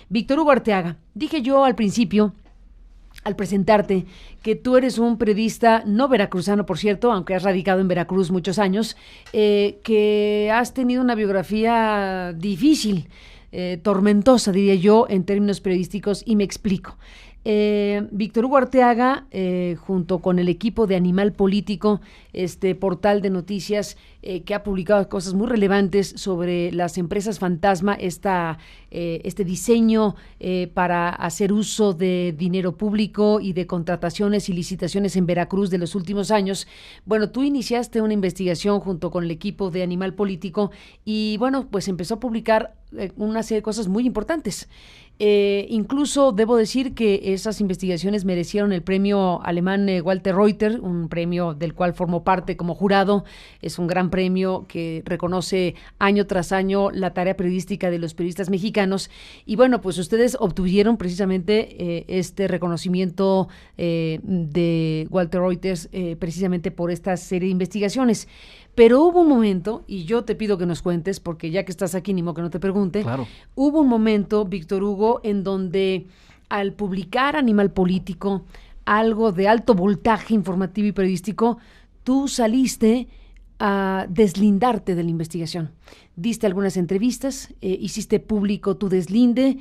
Víctor Hugo Arteaga, dije yo al principio, al presentarte, que tú eres un periodista no veracruzano, por cierto, aunque has radicado en Veracruz muchos años, que has tenido una biografía difícil, tormentosa, diría yo, en términos periodísticos, y me explico. Víctor Hugo Arteaga, junto con el equipo de Animal Político, este portal de noticias que ha publicado cosas muy relevantes sobre las empresas fantasma, este diseño para hacer uso de dinero público y de contrataciones y licitaciones en Veracruz de los últimos años. Bueno, tú iniciaste una investigación junto con el equipo de Animal Político y bueno, pues empezó a publicar una serie de cosas muy importantes. Incluso debo decir que esas investigaciones merecieron el premio alemán Walter Reuter, un premio del cual formó parte como jurado. Es un gran premio que reconoce año tras año la tarea periodística de los periodistas mexicanos. Y bueno, pues ustedes obtuvieron precisamente este reconocimiento de Walter Reuter precisamente por esta serie de investigaciones. Pero hubo un momento, y yo te pido que nos cuentes, porque ya que estás aquí, ni modo que no te pregunte, claro. Hubo un momento, Víctor Hugo, en donde al publicar Animal Político, algo de alto voltaje informativo y periodístico, tú saliste a deslindarte de la investigación. Diste algunas entrevistas, hiciste público tu deslinde,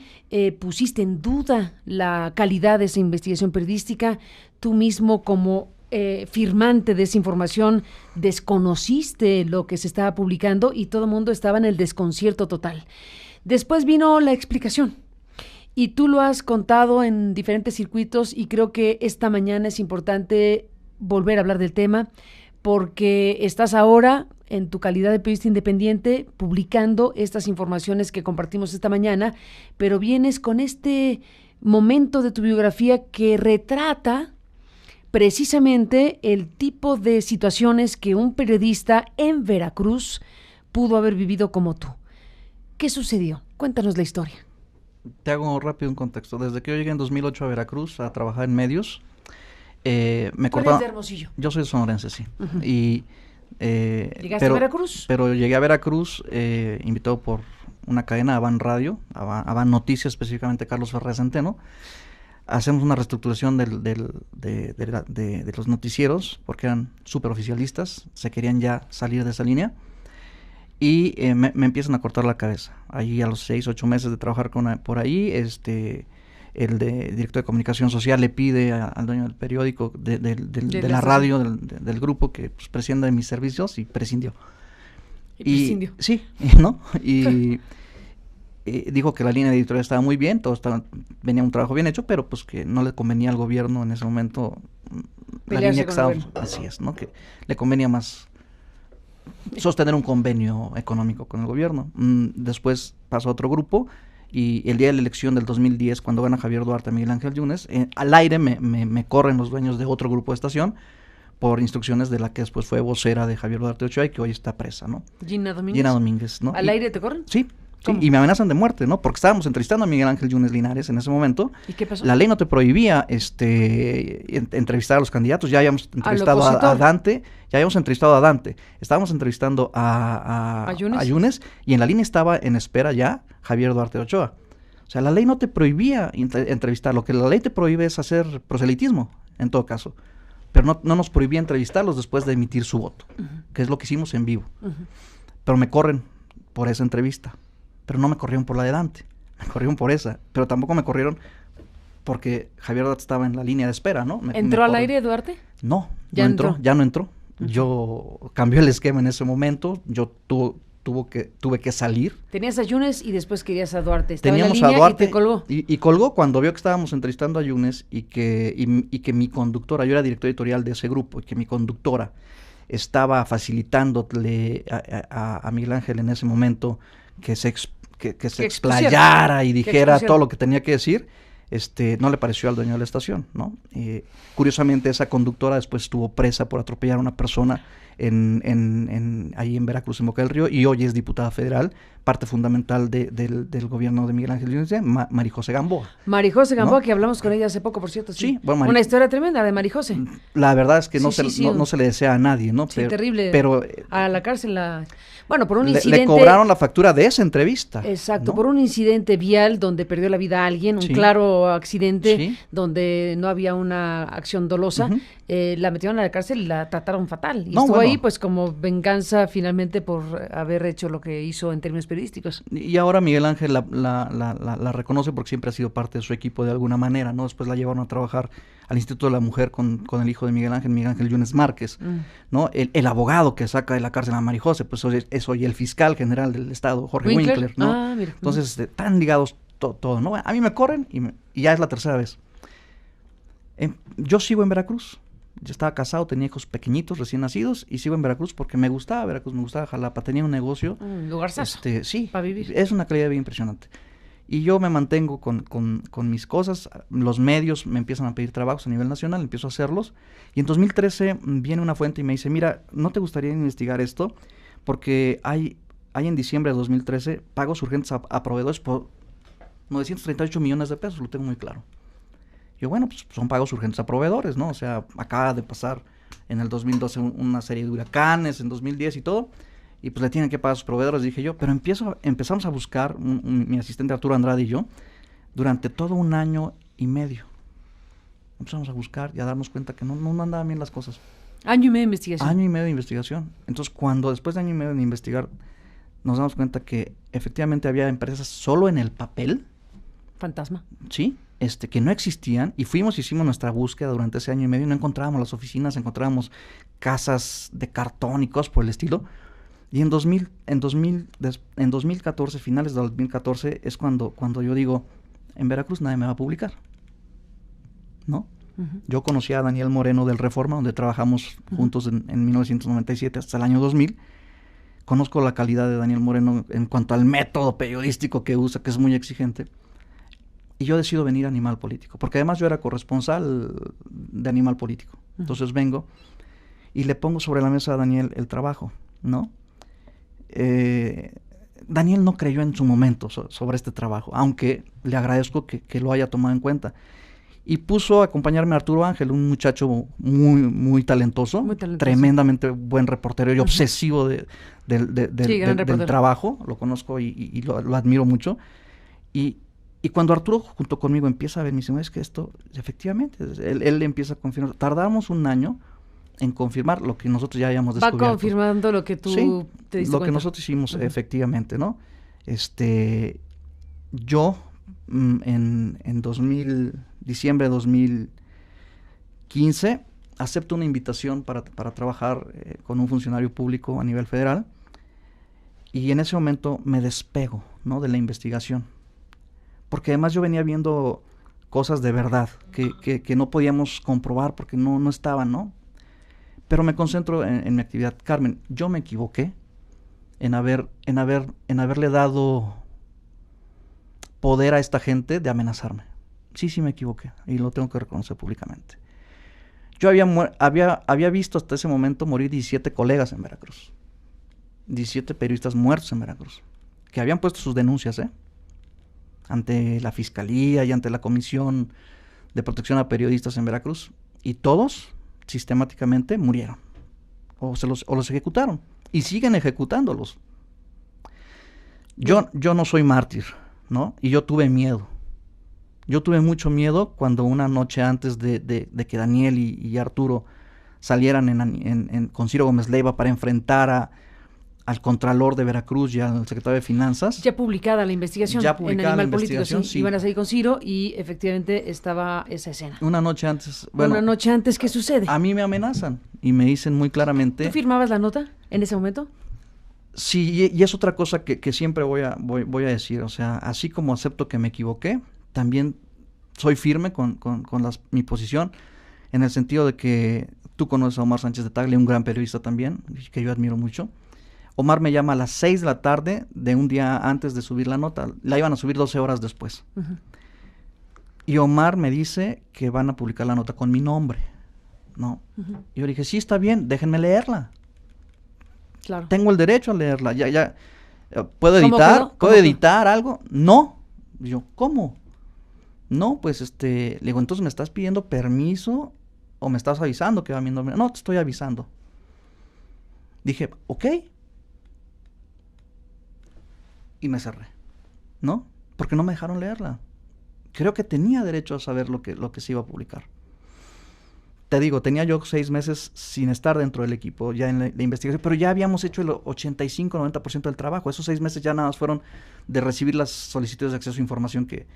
pusiste en duda la calidad de esa investigación periodística, tú mismo como firmante de esa información, desconociste lo que se estaba publicando y todo el mundo estaba en el desconcierto total. Después vino la explicación y tú lo has contado en diferentes circuitos y creo que esta mañana es importante volver a hablar del tema porque estás ahora en tu calidad de periodista independiente publicando estas informaciones que compartimos esta mañana, pero vienes con este momento de tu biografía que retrata precisamente el tipo de situaciones que un periodista en Veracruz pudo haber vivido como tú. ¿Qué sucedió? Cuéntanos la historia. Te hago rápido un contexto. Desde que yo llegué en 2008 a Veracruz a trabajar en medios, me cortaron... ¿Cuál es de Hermosillo? Yo soy sonorense, sí. Uh-huh. Y, ¿Llegaste a Veracruz? Pero llegué a Veracruz, invitado por una cadena, Avan Radio, Avan Noticias, específicamente Carlos Ferrer Centeno. Hacemos una reestructuración de los noticieros, porque eran súper oficialistas, se querían ya salir de esa línea, y me empiezan a cortar la cabeza. Ahí a los 6, 8 meses de trabajar por ahí, el director de comunicación social le pide al dueño del periódico, de la radio, del grupo, que pues, prescinda de mis servicios, y prescindió. ¿Prescindió? Sí, ¿no? Y... dijo que la línea editorial estaba muy bien, venía un trabajo bien hecho, pero pues que no le convenía al gobierno en ese momento la línea que estaba, así es, ¿no? Que le convenía más sostener un convenio económico con el gobierno. Después pasó a otro grupo y el día de la elección del 2010, cuando gana Javier Duarte a Miguel Ángel Yunes, al aire me corren los dueños de otro grupo de estación por instrucciones de la que después fue vocera de Javier Duarte Ochoa y que hoy está presa, ¿no? Gina Domínguez. Gina Domínguez, ¿no? ¿Al aire te corren? Sí. Sí, y me amenazan de muerte, ¿no? Porque estábamos entrevistando a Miguel Ángel Yunes Linares en ese momento. ¿Y qué pasó? La ley no te prohibía entrevistar a los candidatos. Ya habíamos entrevistado a Dante. Estábamos entrevistando a Yunes y en la línea estaba en espera ya Javier Duarte Ochoa. O sea, la ley no te prohibía entrevistar. Lo que la ley te prohíbe es hacer proselitismo, en todo caso. Pero no nos prohibía entrevistarlos después de emitir su voto, que es lo que hicimos en vivo. Pero me corren por esa entrevista. Pero no me corrieron por la de Dante, me corrieron por esa, pero tampoco me corrieron porque Javier Duarte estaba en la línea de espera, ¿no? ¿Entró al aire Duarte? No, ya no entró. Yo cambié el esquema en ese momento, yo tuve que salir. Tenías a Yunes y después querías a Duarte. Teníamos en la línea a Duarte y te colgó. Y colgó cuando vio que estábamos entrevistando a Yunes y que mi conductora, yo era director editorial de ese grupo, y que mi conductora estaba facilitándole a Miguel Ángel en ese momento que se explayara y dijera todo lo que tenía que decir, no le pareció al dueño de la estación, ¿no? Curiosamente, esa conductora después estuvo presa por atropellar a una persona ahí en Veracruz, en Boca del Río, y hoy es diputada federal parte fundamental del gobierno de Miguel Ángel Yunes, Marijose Gamboa. Marijose Gamboa, ¿no? Que hablamos con ella hace poco, por cierto. Sí, bueno, una historia tremenda de Marijose. La verdad es que no se le desea a nadie, ¿no? Sí, terrible. Pero a la cárcel, bueno, por un incidente. Le cobraron la factura de esa entrevista. Exacto, ¿no? por un incidente vial donde perdió la vida alguien, un claro accidente donde no había una acción dolosa. La metieron a la cárcel y la trataron fatal. Y estuvo ahí pues como venganza finalmente por haber hecho lo que hizo en términos periodísticos. Y ahora Miguel Ángel la reconoce porque siempre ha sido parte de su equipo de alguna manera, ¿no? Después la llevaron a trabajar al Instituto de la Mujer con el hijo de Miguel Ángel Yunes Márquez, ¿no? El abogado que saca de la cárcel a Marijose, pues es hoy el fiscal general del Estado, Jorge Winkler, ¿no? Mira. Entonces, están ligados todo, ¿no? A mí me corren y ya es la tercera vez. Yo sigo en Veracruz. Yo estaba casado, tenía hijos pequeñitos, recién nacidos, y sigo en Veracruz porque me gustaba Veracruz, me gustaba Jalapa, tenía un negocio. Un lugarzazo. Sí, para vivir. Es una calidad de vida impresionante. Y yo me mantengo con mis cosas, los medios me empiezan a pedir trabajos a nivel nacional, empiezo a hacerlos, y en 2013 viene una fuente y me dice, mira, ¿no te gustaría investigar esto? Porque hay en diciembre de 2013 pagos urgentes a proveedores por 938 millones de pesos, lo tengo muy claro. Yo, bueno, pues son pagos urgentes a proveedores, ¿no? O sea, acaba de pasar en el 2012 una serie de huracanes, en 2010 y todo, y pues le tienen que pagar a sus proveedores, dije yo, pero empezamos a buscar, mi asistente Arturo Andrade y yo, durante todo un año y medio. Empezamos a buscar y a darnos cuenta que no andaban bien las cosas. Año y medio de investigación. Año y medio de investigación. Entonces, después de año y medio de investigar, nos damos cuenta que efectivamente había empresas solo en el papel. Fantasma. Sí, que no existían, y hicimos nuestra búsqueda durante ese año y medio, y no encontrábamos las oficinas, encontrábamos casas de cartón y cosas por el estilo. Y en 2014, finales de 2014, es cuando yo digo, en Veracruz nadie me va a publicar, ¿no? Yo conocí a Daniel Moreno del Reforma, donde trabajamos juntos en 1997 hasta el año 2000. Conozco la calidad de Daniel Moreno en cuanto al método periodístico que usa, que es muy exigente. Y yo decido venir a Animal Político, porque además yo era corresponsal de Animal Político. Entonces vengo y le pongo sobre la mesa a Daniel el trabajo, ¿no? Daniel no creyó en su momento sobre este trabajo, aunque le agradezco que lo haya tomado en cuenta. Y puso a acompañarme a Arturo Ángel, un muchacho muy talentoso, tremendamente buen reportero y obsesivo del trabajo. Lo conozco y lo admiro mucho. Y cuando Arturo junto conmigo empieza a ver, me dice, es que esto, efectivamente, él empieza a confirmar. Tardamos un año en confirmar lo que nosotros ya habíamos descubierto. Va confirmando lo que tú te diste cuenta. Que nosotros hicimos, efectivamente, ¿no? Yo, en diciembre de 2015, acepto una invitación para trabajar con un funcionario público a nivel federal, y en ese momento me despego, ¿no?, de la investigación. Porque además yo venía viendo cosas de verdad que no podíamos comprobar porque no estaban, ¿no? Pero me concentro en mi actividad. Carmen, yo me equivoqué en haberle dado poder a esta gente de amenazarme. Sí me equivoqué y lo tengo que reconocer públicamente. Yo había visto hasta ese momento morir 17 colegas en Veracruz. 17 periodistas muertos en Veracruz, que habían puesto sus denuncias, ante la Fiscalía y ante la Comisión de Protección a Periodistas en Veracruz, y todos sistemáticamente murieron o los ejecutaron y siguen ejecutándolos. Yo no soy mártir, ¿no? Y yo tuve miedo. Yo tuve mucho miedo cuando una noche antes de que Daniel y Arturo salieran con Ciro Gómez Leiva para enfrentar al Contralor de Veracruz y al Secretario de Finanzas. Ya publicada la investigación en Animal Político, sí. Iban a salir con Ciro y efectivamente estaba esa escena. Una noche antes. Una noche antes, ¿qué sucede? A mí me amenazan y me dicen muy claramente. ¿Tú firmabas la nota en ese momento? Sí, y es otra cosa que siempre voy a decir. O sea, así como acepto que me equivoqué, también soy firme con mi posición, en el sentido de que tú conoces a Omar Sánchez de Tagle, un gran periodista también, que yo admiro mucho. Omar me llama a las 6 de la tarde de un día antes de subir la nota. La iban a subir 12 horas después. Y Omar me dice que van a publicar la nota con mi nombre, ¿no? Y yo dije, sí, está bien, déjenme leerla. Claro. Tengo el derecho a leerla. Ya ¿Puedo editar? ¿Puedo editar algo? No. Yo, ¿cómo? No, pues le digo, entonces ¿me estás pidiendo permiso o me estás avisando que va viendo? No, te estoy avisando. Dije, ok. Y me cerré, ¿no? Porque no me dejaron leerla. Creo que tenía derecho a saber lo que se iba a publicar. Te digo, tenía yo 6 meses sin estar dentro del equipo, ya en la investigación, pero ya habíamos hecho el 85-90% del trabajo. Esos 6 meses ya nada más fueron de recibir las solicitudes de acceso a información que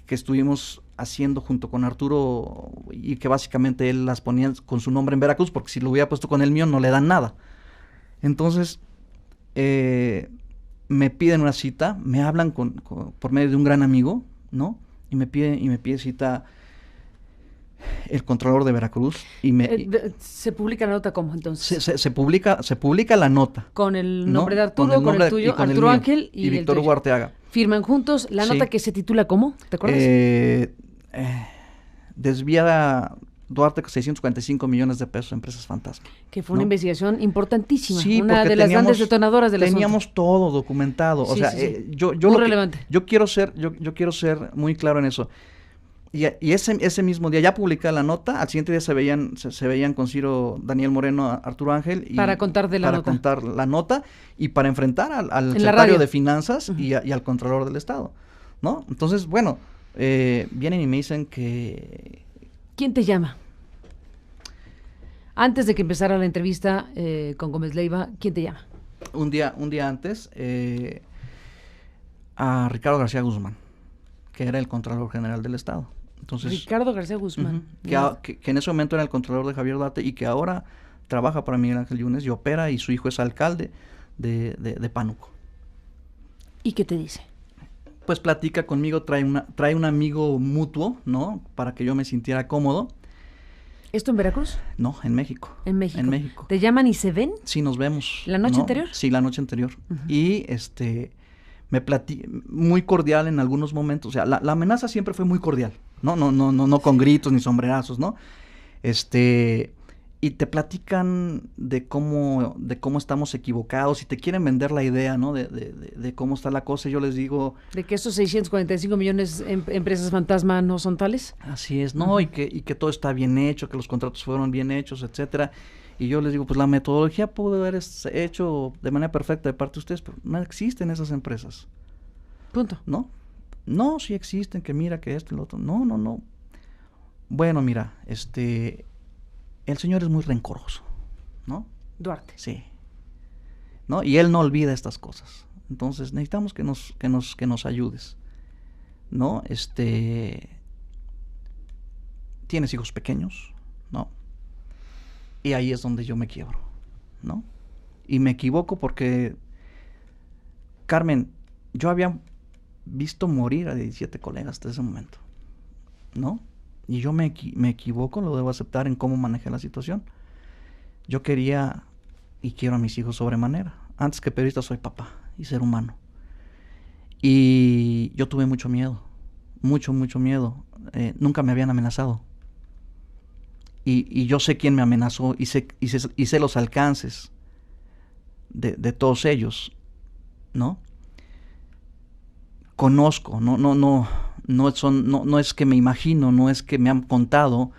estuvimos haciendo junto con Arturo, y que básicamente él las ponía con su nombre en Veracruz, porque si lo hubiera puesto con el mío no le dan nada. Entonces, me piden una cita, me hablan por medio de un gran amigo, ¿no? Y me pide cita el Contralor de Veracruz. ¿Se publica la nota cómo entonces? Se publica la nota. Con el nombre, ¿no?, de Arturo, con el tuyo, con Arturo Ángel y Víctor Hugo Arteaga. Firman juntos la nota que se titula ¿cómo? ¿Te acuerdas? Desvía Duarte 645 millones de pesos a empresas fantasma. Que fue una investigación importantísima, una de las grandes detonadoras del asunto. Teníamos todo documentado, o sea, muy relevante. Yo quiero ser muy claro en eso. Y ese mismo día ya publicé la nota, al siguiente día se veían con Ciro Daniel Moreno, Arturo Ángel, para contar la nota y para enfrentar al secretario de Finanzas y al Contralor del Estado, ¿no? Entonces, bueno, vienen y me dicen que... ¿Quién te llama? Antes de que empezara la entrevista con Gómez Leiva, ¿quién te llama? Un día antes, a Ricardo García Guzmán, que era el Contralor General del Estado. Entonces, Ricardo García Guzmán. Que en ese momento era el Contralor de Javier Duarte y que ahora trabaja para Miguel Ángel Yunes y opera, y su hijo es alcalde de Pánuco. ¿Y qué te dice? Pues platica conmigo, trae un amigo mutuo, ¿no? Para que yo me sintiera cómodo. ¿Esto en Veracruz? No, en México. En México. ¿Te llaman y se ven? Sí, nos vemos. ¿La noche anterior? Sí, la noche anterior. Y muy cordial en algunos momentos. O sea, la amenaza siempre fue muy cordial. No con gritos ni sombrerazos, ¿no? Y te platican de cómo estamos equivocados y te quieren vender la idea, ¿no? De cómo está la cosa. Y yo les digo... ¿De que estos 645 millones empresas fantasma no son tales? Así es, ¿no? Y que todo está bien hecho, que los contratos fueron bien hechos, etcétera. Y yo les digo, pues la metodología pudo haber hecho de manera perfecta de parte de ustedes, pero no existen esas empresas. Punto. ¿No? No, sí existen, que mira, que esto y lo otro. No. Bueno, mira, el señor es muy rencoroso, ¿no? Duarte. Sí. ¿No? Y él no olvida estas cosas. Entonces necesitamos que nos ayudes, ¿no? Tienes hijos pequeños, ¿no? Y ahí es donde yo me quiebro, ¿no? Y me equivoco porque, Carmen, yo había visto morir a 17 colegas hasta ese momento, ¿no? Y yo me equivoco, lo debo aceptar, en cómo manejé la situación. Yo quería y quiero a mis hijos sobremanera. Antes que periodista soy papá y ser humano. Y yo tuve mucho miedo, mucho miedo. Nunca me habían amenazado. Y yo sé quién me amenazó y sé los alcances de todos ellos, ¿no? Conozco, no es que me imagino, no es que me han contado,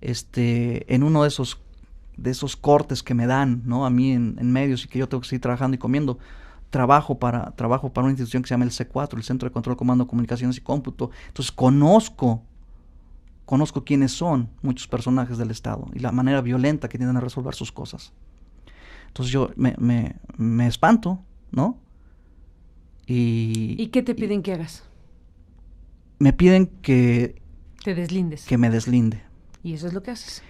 en uno de esos cortes que me dan, ¿no? A mí en medios, y que yo tengo que seguir trabajando y comiendo. Trabajo para una institución que se llama el C4, el Centro de Control, Comando, Comunicaciones y Cómputo. Entonces conozco quiénes son muchos personajes del Estado y la manera violenta que tienden a resolver sus cosas. Entonces yo me espanto, ¿no? ¿Y qué te piden que hagas? Me piden que... Te deslindes. Que me deslinde. ¿Y eso es lo que haces?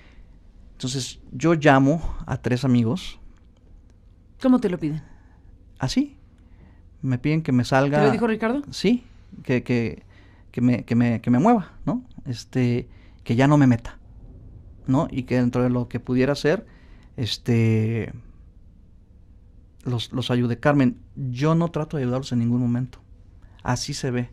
Entonces yo llamo a 3 amigos. ¿Cómo te lo piden? Así. Me piden que me salga... ¿Te lo dijo Ricardo? Sí, que me mueva, ¿no? Que ya no me meta, ¿no? Y que dentro de lo que pudiera hacer, los ayude. Carmen, yo no trato de ayudarlos en ningún momento. Así se ve.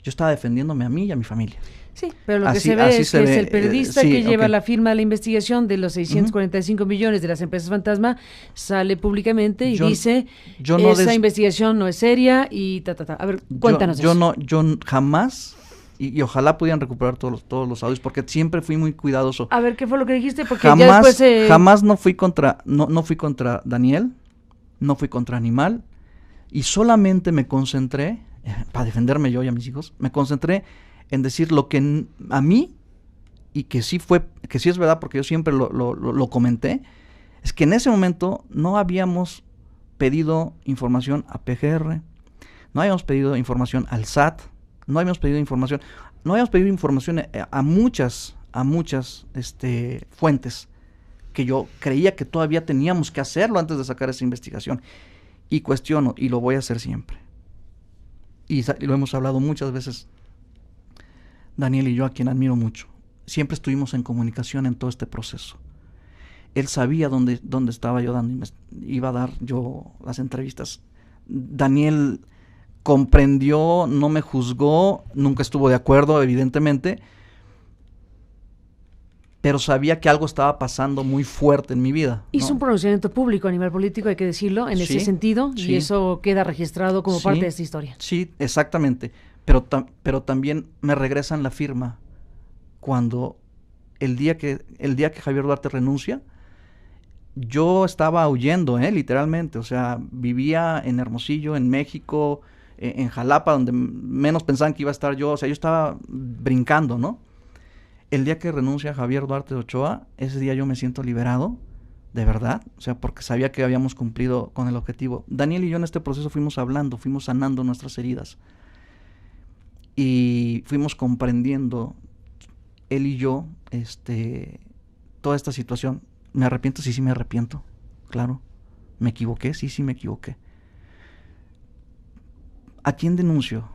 Yo estaba defendiéndome a mí y a mi familia. Sí, pero lo que se ve es que es el periodista que lleva la firma de la investigación de los 645 millones de las empresas fantasma, sale públicamente y dice, esa investigación no es seria y A ver, cuéntanos eso. Yo jamás, y ojalá pudieran recuperar todos los audios, porque siempre fui muy cuidadoso. A ver, ¿qué fue lo que dijiste? Porque ya después... Jamás no fui contra Daniel, no fui contra Animal, y solamente me concentré, para defenderme yo y a mis hijos, me concentré en decir lo que a mí, y que sí es verdad, porque yo siempre lo comenté, es que en ese momento no habíamos pedido información a PGR, no habíamos pedido información al SAT, no habíamos pedido información a muchas fuentes, que yo creía que todavía teníamos que hacerlo antes de sacar esa investigación. Y cuestiono, y lo voy a hacer siempre. Y lo hemos hablado muchas veces, Daniel y yo, a quien admiro mucho. Siempre estuvimos en comunicación en todo este proceso. Él sabía dónde estaba yo iba a dar yo las entrevistas. Daniel comprendió, no me juzgó, nunca estuvo de acuerdo, evidentemente, pero sabía que algo estaba pasando muy fuerte en mi vida. Hizo un pronunciamiento público a nivel político, hay que decirlo, en ese sentido, y eso queda registrado como parte de esta historia. Sí, exactamente. Pero también me regresan la firma cuando el día que Javier Duarte renuncia, yo estaba huyendo, literalmente. O sea, vivía en Hermosillo, en México, en Jalapa, donde menos pensaban que iba a estar yo. O sea, yo estaba brincando, ¿no? El día que renuncia Javier Duarte de Ochoa, ese día yo me siento liberado, de verdad. O sea, porque sabía que habíamos cumplido con el objetivo. Daniel y yo en este proceso fuimos hablando, fuimos sanando nuestras heridas. Y fuimos comprendiendo, él y yo, toda esta situación. ¿Me arrepiento? Sí, me arrepiento. Claro. ¿Me equivoqué? Sí, me equivoqué. ¿A quién denuncio?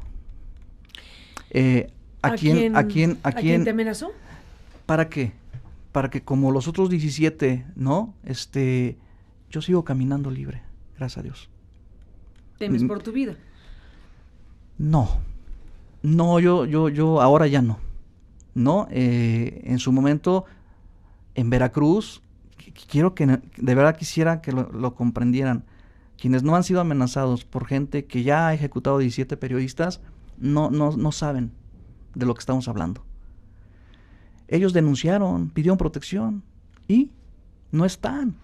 ¿A quién te amenazó? ¿Para qué? Para que como los otros 17, ¿no? Yo sigo caminando libre, gracias a Dios. ¿Temes por tu vida? No, yo ahora ya no. No, en su momento, en Veracruz, de verdad quisiera que lo comprendieran. Quienes no han sido amenazados por gente que ya ha ejecutado 17 periodistas, no saben de lo que estamos hablando. Ellos denunciaron, pidieron protección y no están.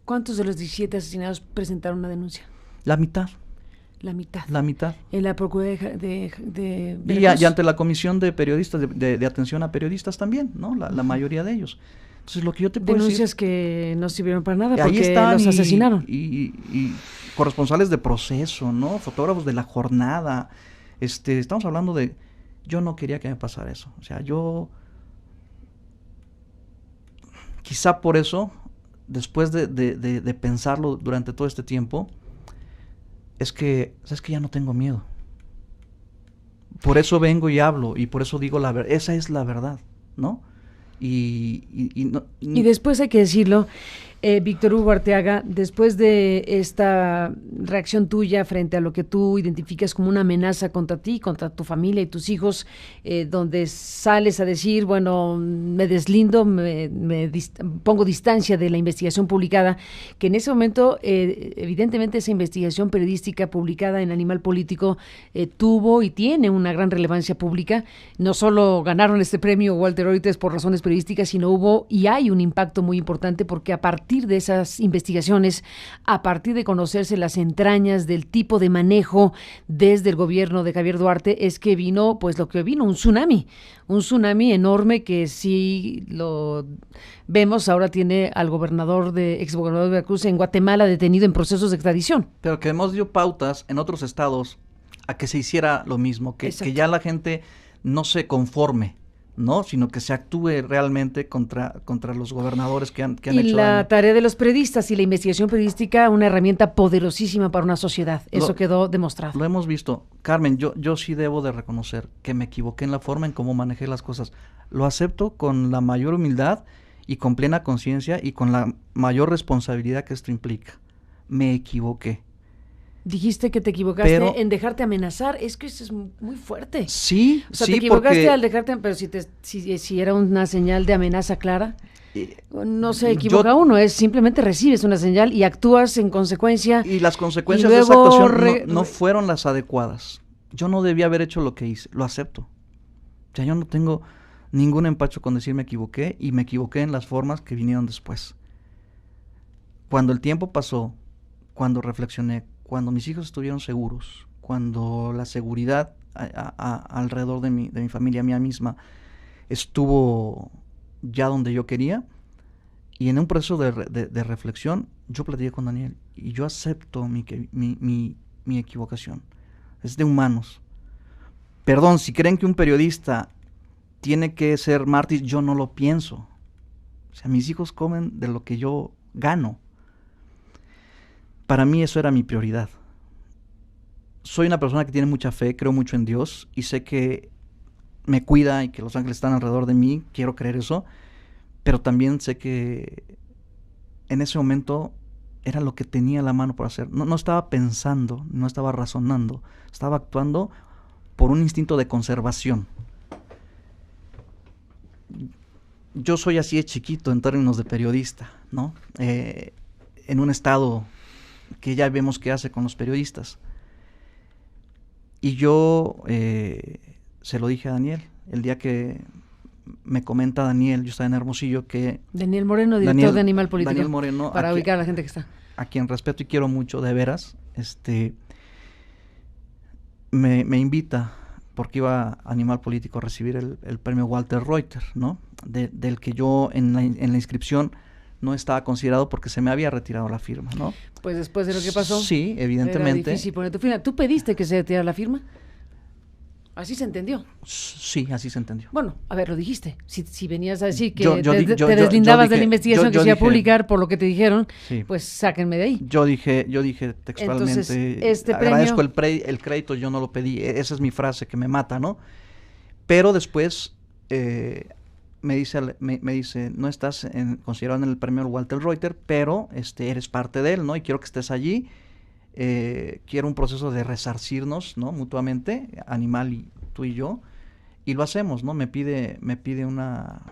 ¿Cuántos de los 17 asesinados presentaron una denuncia? La mitad. La mitad. En la Procuraduría de y ante la Comisión de Periodistas, de Atención a Periodistas también, ¿no? La mayoría de ellos. Entonces, lo que yo te puedo denuncias decir, que no sirvieron para nada porque los asesinaron. Y corresponsales de Proceso, ¿no? Fotógrafos de La Jornada. Estamos hablando de... Yo no quería que me pasara eso. O sea, quizá por eso, después de pensarlo durante todo este tiempo, es que ya no tengo miedo. Por eso vengo y hablo, y por eso digo la verdad. Esa es la verdad, ¿no? Y después hay que decirlo, Víctor Hugo Arteaga, después de esta reacción tuya frente a lo que tú identificas como una amenaza contra ti, contra tu familia y tus hijos, donde sales a decir, bueno, me deslindo, pongo distancia de la investigación publicada, que en ese momento, evidentemente, esa investigación periodística publicada en Animal Político tuvo y tiene una gran relevancia pública. No solo ganaron este premio Walter Oites por razones periodísticas, sino hubo y hay un impacto muy importante porque a partir de esas investigaciones, a partir de conocerse las entrañas del tipo de manejo desde el gobierno de Javier Duarte, es que vino, pues lo que vino, un tsunami enorme que si lo vemos ahora tiene al exgobernador de Veracruz en Guatemala detenido en procesos de extradición. Pero que hemos dio pautas en otros estados a que se hiciera lo mismo, que ya la gente no se conforme, ¿no? Sino que se actúe realmente contra los gobernadores que han hecho daño. Y la tarea de los periodistas y la investigación periodística, una herramienta poderosísima para una sociedad. Eso quedó demostrado. Lo hemos visto. Carmen, yo sí debo de reconocer que me equivoqué en la forma en cómo manejé las cosas. Lo acepto con la mayor humildad y con plena conciencia y con la mayor responsabilidad que esto implica. Me equivoqué. Dijiste que te equivocaste en dejarte amenazar. Es que eso es muy fuerte. Sí, o sea, te equivocaste al dejarte, pero si era una señal de amenaza clara, no se equivoca uno, es simplemente recibes una señal y actúas en consecuencia. Y las consecuencias de esa actuación no fueron las adecuadas. Yo no debía haber hecho lo que hice, lo acepto. O sea, yo no tengo ningún empacho con decir me equivoqué, y me equivoqué en las formas que vinieron después. Cuando el tiempo pasó, cuando reflexioné, cuando mis hijos estuvieron seguros, cuando la seguridad alrededor de mi familia, mía misma, estuvo ya donde yo quería, y en un proceso de reflexión, yo platiqué con Daniel, y yo acepto mi equivocación. Es de humanos. Perdón, si creen que un periodista tiene que ser mártir, yo no lo pienso. O sea, mis hijos comen de lo que yo gano. Para mí eso era mi prioridad. Soy una persona que tiene mucha fe, creo mucho en Dios, y sé que me cuida y que los ángeles están alrededor de mí, quiero creer eso, pero también sé que en ese momento era lo que tenía a la mano por hacer. No estaba pensando, no estaba razonando, estaba actuando por un instinto de conservación. Yo soy así de chiquito en términos de periodista, ¿no? En un estado que ya vemos qué hace con los periodistas. Y yo se lo dije a Daniel, el día que me comenta Daniel, yo estaba en Hermosillo, que... Daniel Moreno, director de Animal Político. Daniel Moreno. Para ubicar a la gente que está. A quien respeto y quiero mucho, de veras, me invita, porque iba a Animal Político a recibir el premio Walter Reuter, ¿no? Del que yo en la inscripción no estaba considerado porque se me había retirado la firma, ¿no? Pues después de lo que pasó. Sí, evidentemente. Era difícil poner tu firma. ¿Tú pediste que se retirara la firma? Así se entendió. Sí, así se entendió. Bueno, a ver, lo dijiste. Si venías a decir que te deslindabas de la investigación que se iba a publicar por lo que te dijeron, sí, pues sáquenme de ahí. Yo dije textualmente, entonces, agradezco el crédito, yo no lo pedí. Esa es mi frase que me mata, ¿no? Pero después me dice, no estás considerado en el premio Walter Reuter, pero eres parte de él, ¿no? Y quiero que estés allí. Quiero un proceso de resarcirnos, ¿no? Mutuamente, Animal y tú y yo, y lo hacemos, ¿no? Me pide una...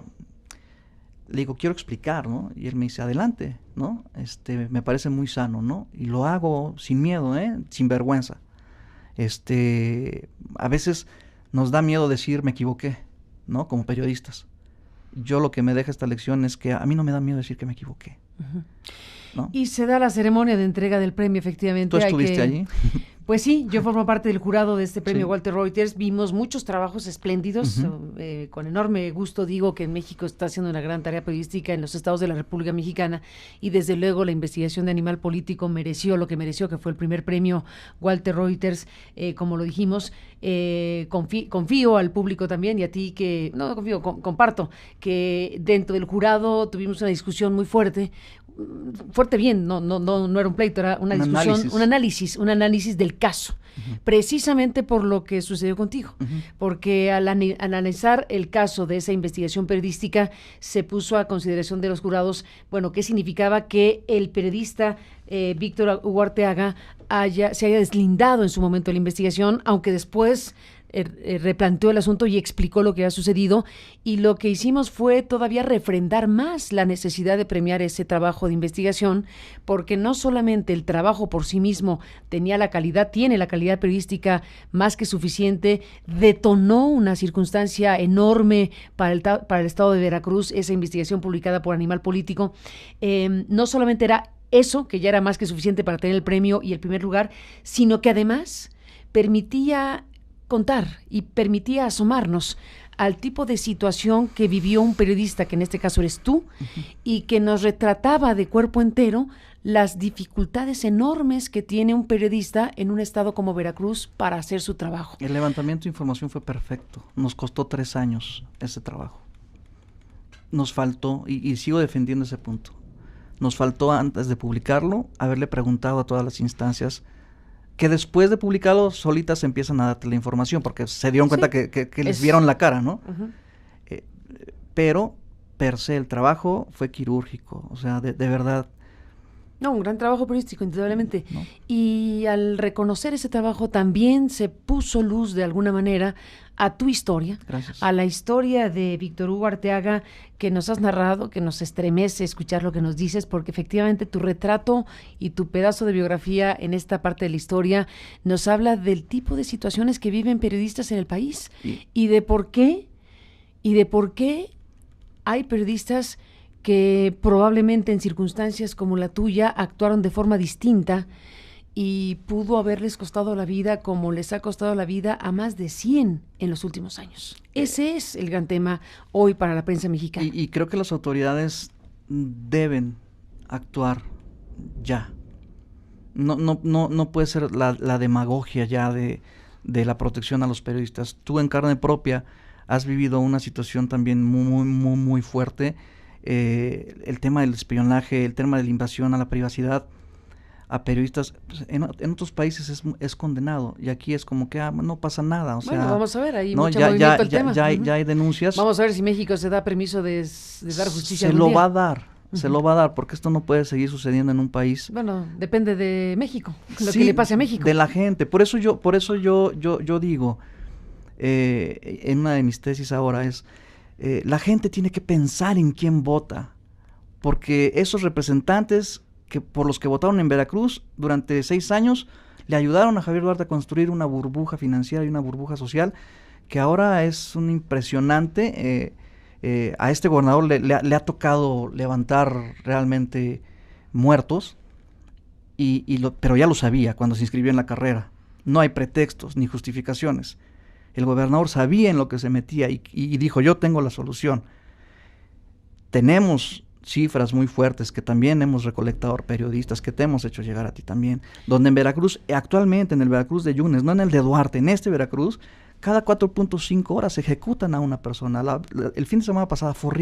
Le digo, quiero explicar, ¿no? Y él me dice, adelante, ¿no? Me parece muy sano, ¿no? Y lo hago sin miedo, sin vergüenza. A veces nos da miedo decir, me equivoqué, ¿no? Como periodistas. Yo lo que me deja esta lección es que a mí no me da miedo decir que me equivoqué. Uh-huh. ¿No? Y se da la ceremonia de entrega del premio, efectivamente. ¿Tú estuviste allí? Pues sí, yo formo parte del jurado de este premio Walter Reuters. Vimos muchos trabajos espléndidos. Con enorme gusto digo que en México está haciendo una gran tarea periodística en los estados de la República Mexicana, y desde luego la investigación de Animal Político mereció lo que mereció, que fue el primer premio Walter Reuters, como lo dijimos. Confío al público también, y a ti que... No confío, comparto que dentro del jurado tuvimos una discusión muy fuerte bien, no era un pleito, era una discusión, un análisis del caso, precisamente por lo que sucedió contigo, porque al analizar el caso de esa investigación periodística se puso a consideración de los jurados, bueno, qué significaba que el periodista Víctor Hugo Arteaga se haya deslindado en su momento de la investigación, aunque después replanteó el asunto y explicó lo que ha sucedido, y lo que hicimos fue todavía refrendar más la necesidad de premiar ese trabajo de investigación, porque no solamente el trabajo por sí mismo tiene la calidad periodística más que suficiente, detonó una circunstancia enorme para el estado de Veracruz, esa investigación publicada por Animal Político. No solamente era eso, que ya era más que suficiente para tener el premio y el primer lugar, sino que además permitía contar y permitía asomarnos al tipo de situación que vivió un periodista, que en este caso eres tú, y que nos retrataba de cuerpo entero las dificultades enormes que tiene un periodista en un estado como Veracruz para hacer su trabajo. El levantamiento de información fue perfecto. Nos costó 3 años ese trabajo. Nos faltó, y sigo defendiendo ese punto, nos faltó antes de publicarlo haberle preguntado a todas las instancias, que después de publicarlo solitas empiezan a darte la información, porque se dieron cuenta que les vieron la cara, ¿no? Pero per se el trabajo fue quirúrgico, o sea, de verdad, No, un gran trabajo periodístico, indudablemente. ¿No? Y al reconocer ese trabajo también se puso luz de alguna manera a tu historia, Gracias. a la historia de Víctor Hugo Arteaga que nos has narrado, que nos estremece escuchar lo que nos dices, porque efectivamente tu retrato y tu pedazo de biografía en esta parte de la historia nos habla del tipo de situaciones que viven periodistas en el país y de por qué hay periodistas que probablemente en circunstancias como la tuya actuaron de forma distinta y pudo haberles costado la vida como les ha costado la vida a más de 100 en los últimos años. Ese es el gran tema hoy para la prensa mexicana. Y creo que las autoridades deben actuar ya. No puede ser la demagogia ya de la protección a los periodistas. Tú en carne propia has vivido una situación también muy fuerte. El tema del espionaje, el tema de la invasión a la privacidad a periodistas, pues, en otros países es condenado, y aquí es como que no pasa nada. O sea, bueno, vamos a ver, hay no, mucho movimiento al tema. Ya hay denuncias. Vamos a ver si México se da permiso de dar justicia. Se lo va a dar, se lo va a dar, porque esto no puede seguir sucediendo en un país. Bueno, depende de México, lo que le pase a México. De la gente, por eso yo digo, en una de mis tesis ahora es, la gente tiene que pensar en quién vota, porque esos representantes que por los que votaron en Veracruz durante 6 años le ayudaron a Javier Duarte a construir una burbuja financiera y una burbuja social que ahora es un impresionante. A este gobernador le ha tocado levantar realmente muertos, pero ya lo sabía cuando se inscribió en la carrera. No hay pretextos ni justificaciones. El gobernador sabía en lo que se metía y dijo, yo tengo la solución. Tenemos cifras muy fuertes que también hemos recolectado periodistas, que te hemos hecho llegar a ti también, donde en Veracruz, actualmente en el Veracruz de Yunes, no en el de Duarte, en este Veracruz, cada 4.5 horas ejecutan a una persona. El fin de semana pasada fue horrible.